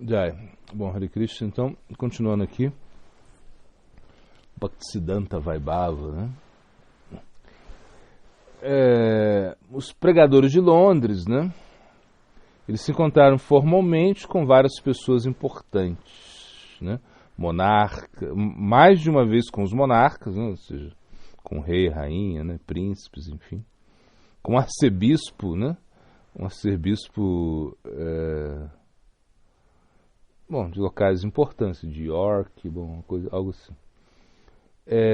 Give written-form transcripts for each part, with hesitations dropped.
Jai. Bom, Hare Krishna, então, continuando aqui. Bhaktisiddhanta Vaibhava, né? Os pregadores de Londres, né? Eles se encontraram formalmente com várias pessoas importantes, né? Monarca, mais de uma vez com os monarcas, né? Ou seja, com o rei, rainha, né? Príncipes, enfim. Com o arcebispo, né? Um arcebispo de locais importantes, de York, algo assim.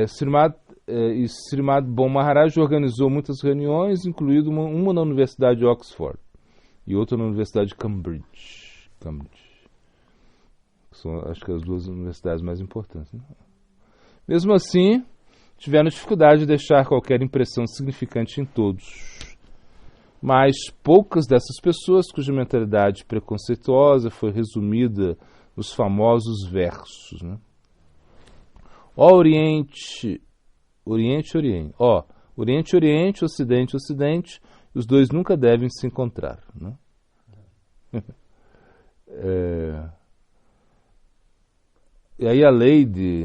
Srimad Bon Maharaj organizou muitas reuniões, incluindo uma na Universidade de Oxford e outra na Universidade de Cambridge. São, acho que, as duas universidades mais importantes, né? Mesmo assim, tiveram dificuldade de deixar qualquer impressão significante em todos. Mas poucas dessas pessoas, cuja mentalidade preconceituosa foi resumida nos famosos versos, né? Ó Oriente, Oriente, Oriente. Ó, Oriente, Oriente, Ocidente, Ocidente, os dois nunca devem se encontrar, né? E aí a Lady,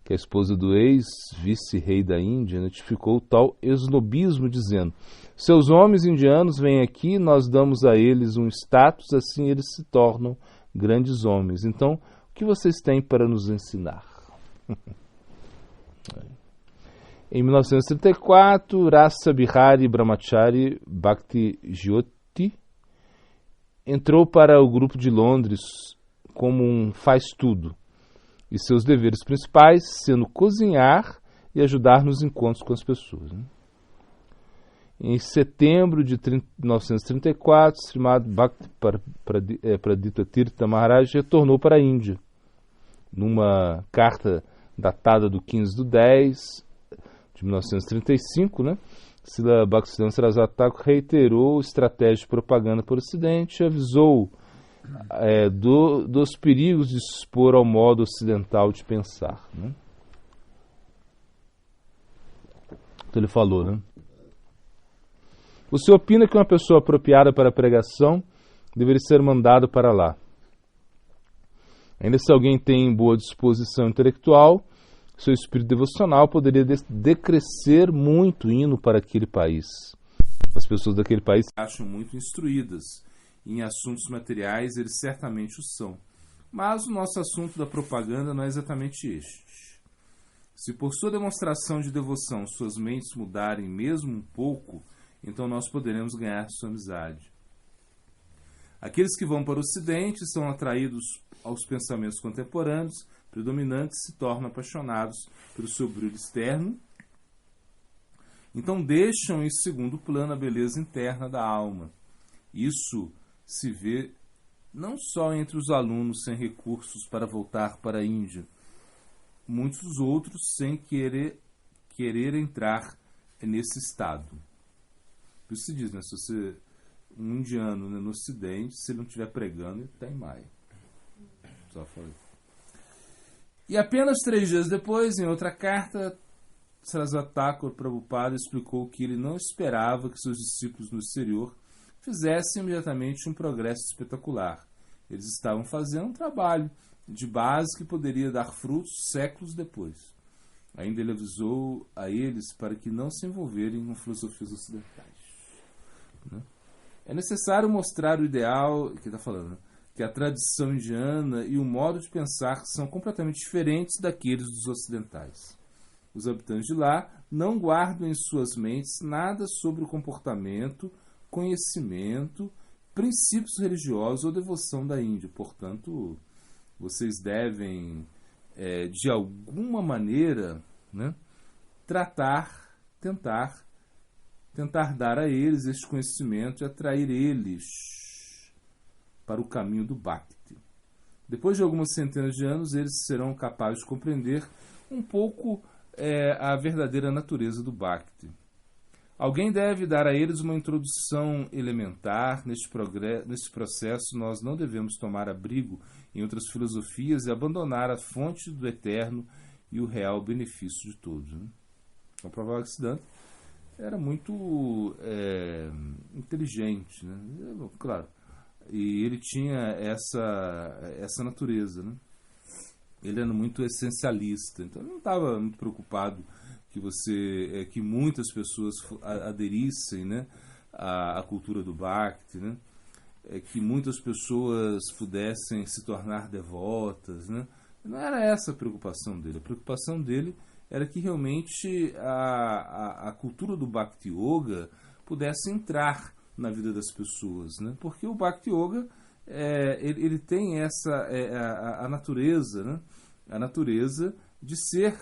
que é a esposa do ex-vice-rei da Índia, notificou o tal esnobismo, dizendo: seus homens indianos vêm aqui, nós damos a eles um status, assim eles se tornam grandes homens. Então, o que vocês têm para nos ensinar? Em 1934, Rasa Bihari Brahmachari Bhakti Jyoti entrou para o grupo de Londres como um faz-tudo, e seus deveres principais sendo cozinhar e ajudar nos encontros com as pessoas, né? Em setembro de 1934, Srimad Bhakti Pradita Tirtha Maharaj retornou para a Índia. Numa carta datada do 15/10 de 1935, né, Srila Bhaktisiddhanta Saraswati Thakur reiterou estratégia de propaganda para o Ocidente e avisou dos perigos de se expor ao modo ocidental de pensar, né? Então ele falou, né? Você opina que uma pessoa apropriada para a pregação deveria ser mandado para lá. Ainda se alguém tem boa disposição intelectual, seu espírito devocional poderia decrescer muito indo para aquele país. As pessoas daquele país se acham muito instruídas em assuntos materiais, eles certamente o são. Mas o nosso assunto da propaganda não é exatamente este. Se por sua demonstração de devoção suas mentes mudarem mesmo um pouco, então nós poderemos ganhar sua amizade. Aqueles que vão para o Ocidente são atraídos aos pensamentos contemporâneos predominantes, se tornam apaixonados pelo seu brilho externo, então deixam em segundo plano a beleza interna da alma. Isso se vê não só entre os alunos sem recursos para voltar para a Índia, muitos outros sem querer entrar nesse estado. Por isso se diz, né, se você, um indiano, né, no Ocidente, se ele não estiver pregando, ele está em maio. Só falei. E apenas 3 dias depois, em outra carta, Saraswati Thakur Prabhupada explicou que ele não esperava que seus discípulos no exterior fizessem imediatamente um progresso espetacular. Eles estavam fazendo um trabalho de base que poderia dar frutos séculos depois. Ainda ele avisou a eles para que não se envolverem com filosofias ocidentais, né? É necessário mostrar o ideal que está falando, né? Que a tradição indiana e o modo de pensar são completamente diferentes daqueles dos ocidentais. Os habitantes de lá não guardam em suas mentes nada sobre o comportamento, conhecimento, princípios religiosos ou devoção da Índia. Portanto, vocês devem, de alguma maneira, né, tentar dar a eles este conhecimento e atrair eles para o caminho do Bhakti. Depois de algumas centenas de anos, eles serão capazes de compreender um pouco a verdadeira natureza do Bhakti. Alguém deve dar a eles uma introdução elementar. Neste processo, nós não devemos tomar abrigo em outras filosofias e abandonar a fonte do eterno e o real benefício de todos, né? O Prabhupada Bhaktisiddhanta era muito inteligente, né? Claro, E ele tinha essa natureza, né? Ele era muito essencialista, então ele não estava muito preocupado que muitas pessoas aderissem, né, à cultura do Bhakti, né? Que muitas pessoas pudessem se tornar devotas, né? Não era essa a preocupação dele. A preocupação dele era que realmente a cultura do Bhakti Yoga pudesse entrar na vida das pessoas, né? Porque o Bhakti Yoga ele tem a natureza, né? A natureza de ser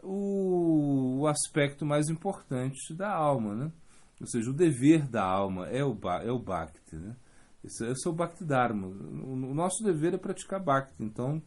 o aspecto mais importante da alma, né? Ou seja, o dever da alma é o Bhakti, né? Esse é o Bhakti Dharma. O nosso dever é praticar Bhakti. Então,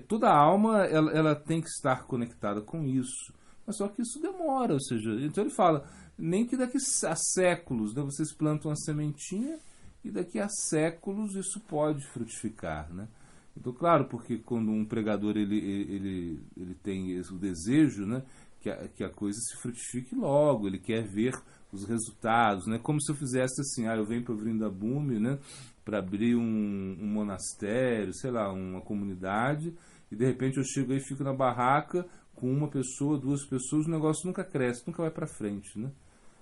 toda a alma ela tem que estar conectada com isso. Mas só que isso demora. Ou seja, então ele fala, nem que daqui a séculos, né, vocês plantam a sementinha e daqui a séculos isso pode frutificar, né? Então, claro, porque quando um pregador ele tem o desejo, né, que a coisa se frutifique logo, ele quer ver os resultados, né? Como se eu fizesse assim, eu venho para o Vrindabhumi, né, para abrir um monastério, sei lá, uma comunidade, e de repente eu chego aí e fico na barraca com uma pessoa, duas pessoas, o negócio nunca cresce, nunca vai para frente, né?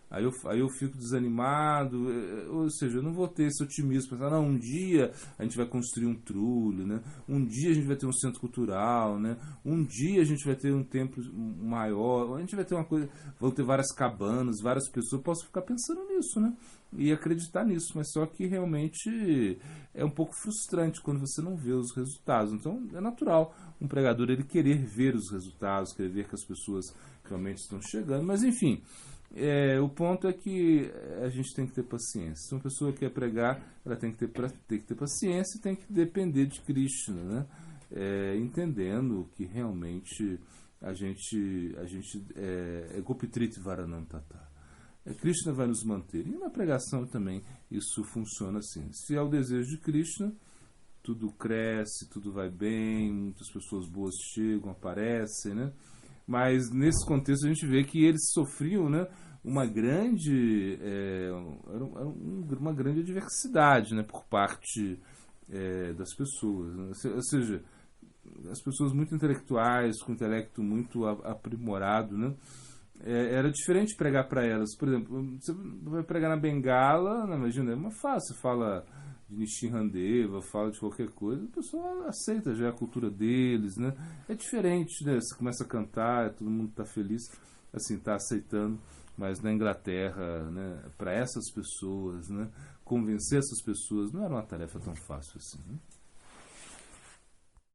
Aí eu fico desanimado, ou seja, eu não vou ter esse otimismo, pensar, não, um dia a gente vai construir um trulho, né? Um dia a gente vai ter um centro cultural, né? Um dia a gente vai ter um templo maior, a gente vai ter uma coisa, vão ter várias cabanas, várias pessoas, eu posso ficar pensando nisso, né? E acreditar nisso, mas só que realmente é um pouco frustrante quando você não vê os resultados. Então é natural um pregador ele querer ver os resultados, querer ver que as pessoas realmente estão chegando, mas enfim... o ponto é que a gente tem que ter paciência. Se uma pessoa quer pregar, ela tem que ter paciência e tem que depender de Krishna, né? Entendendo que realmente a gente é Gopitrit Varanam Tata. Krishna vai nos manter. E na pregação também isso funciona assim. Se é o desejo de Krishna, tudo cresce, tudo vai bem, muitas pessoas boas chegam, aparecem, né? Mas nesse contexto a gente vê que eles sofriam, né, uma grande adversidade, né, por parte das pessoas, né? Ou seja, as pessoas muito intelectuais, com intelecto muito aprimorado, né, era diferente pregar para elas. Por exemplo, você vai pregar na Bengala, né, imagina, é uma fácil, você fala de Nishinhandeva, fala de qualquer coisa, a pessoa aceita já a cultura deles, né? É diferente, né? Você começa a cantar, todo mundo está feliz, assim, está aceitando, mas na Inglaterra, né, para essas pessoas, né, convencer essas pessoas não era uma tarefa tão fácil assim, né?